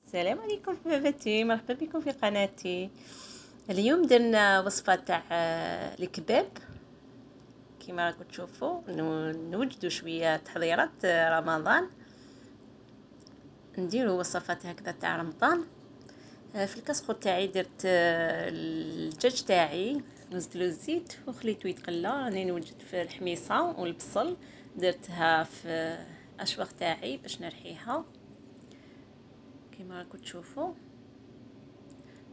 السلام عليكم حباباتي، مرحبا بكم في قناتي. اليوم درنا وصفه تاع الكباب. كما راكم تشوفوا نوجدوا شويه تحضيرات رمضان، نديروا وصفات هكذا تاع رمضان. في الكاسخو تاعي درت الدجاج تاعي، نزلت له الزيت وخليته يتقلى. راني نوجد في الحميصه والبصل، درتها في اشواخ تاعي باش نرحيها كما راكم تشوفوا.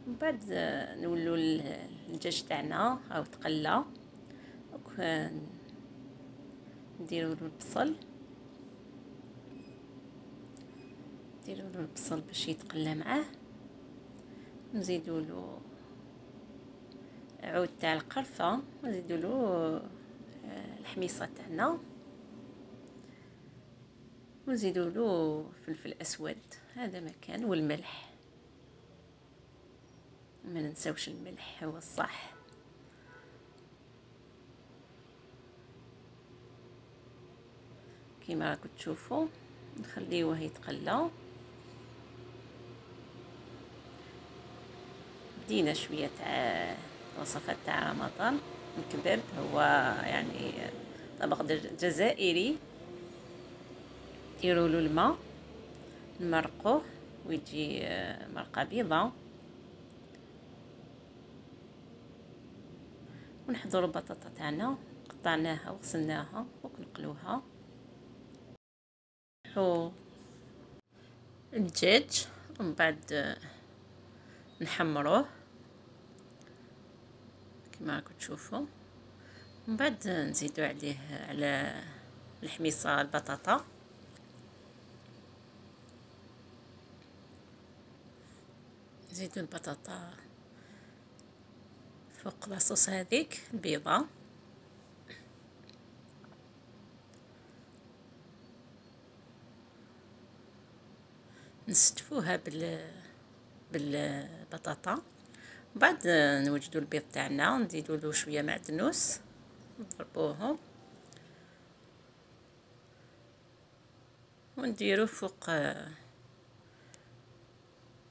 من بعد نولوا الدجاج تاعنا او تقلى، نديروا له البصل، نديروا له البصل باش يتقلى معاه، نزيدوا له عود تاع القرفه، نزيدوا له الحميصه تاعنا، ونزيدوا له فلفل اسود، هذا مكان، والملح، ما ننساوش الملح هو الصح. كما راكم تشوفوا نخليوه يتقلى. بدينا شويه تاع وصفات تاع رمضان. الكباب هو يعني طبق جزائري، ديروا له الماء نمرقوه ويجي مرقه بيضاء، ونحضروا البطاطا تاعنا قطعناها وغسلناها ونقلوها. نحو الدجاج ومن بعد نحمروه كما راكم تشوفوا. من بعد نزيدوا عليه على الحميصه البطاطا، نزيدوا البطاطا فوق لاصوص هذيك البيضه، نستفوها بالبطاطا. بعد نوجدوا البيض تاعنا، نزيدوا له شويه معدنوس، نضربوهم ونديروه فوق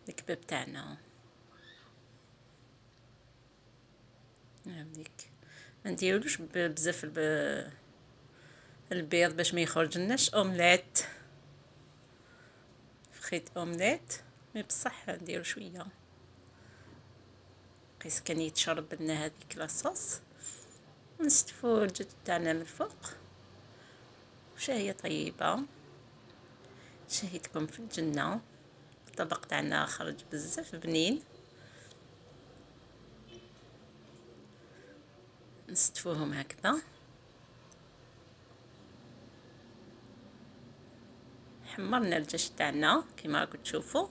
الكباب تاعنا. هذيك ما نديرولوش بزاف البيض باش ما يخرجلناش اومليت، خيط اومليت، مي بصح نديرو شويه قيس كان يتشرب لنا هذيك لاصوص. ونستفو الدجاج تاعنا من الفوق، وشاهيه طيبه، شهيتكم في الجنه. الطبق تاعنا خرج بزاف بنين، نستفوهم هكذا. حمرنا الدجاج تاعنا كما راكم تشوفوا،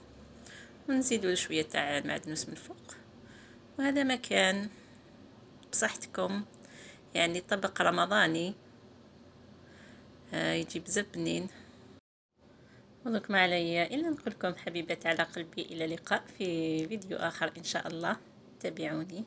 ونزيدوا شويه تاع المعدنوس من فوق، وهذا مكان بصحتكم، يعني طبق رمضاني يجي بزاف بنين. ودوك ما عليا الا نقول لكم حبيبات على قلبي، الى اللقاء في فيديو اخر ان شاء الله، تابعوني.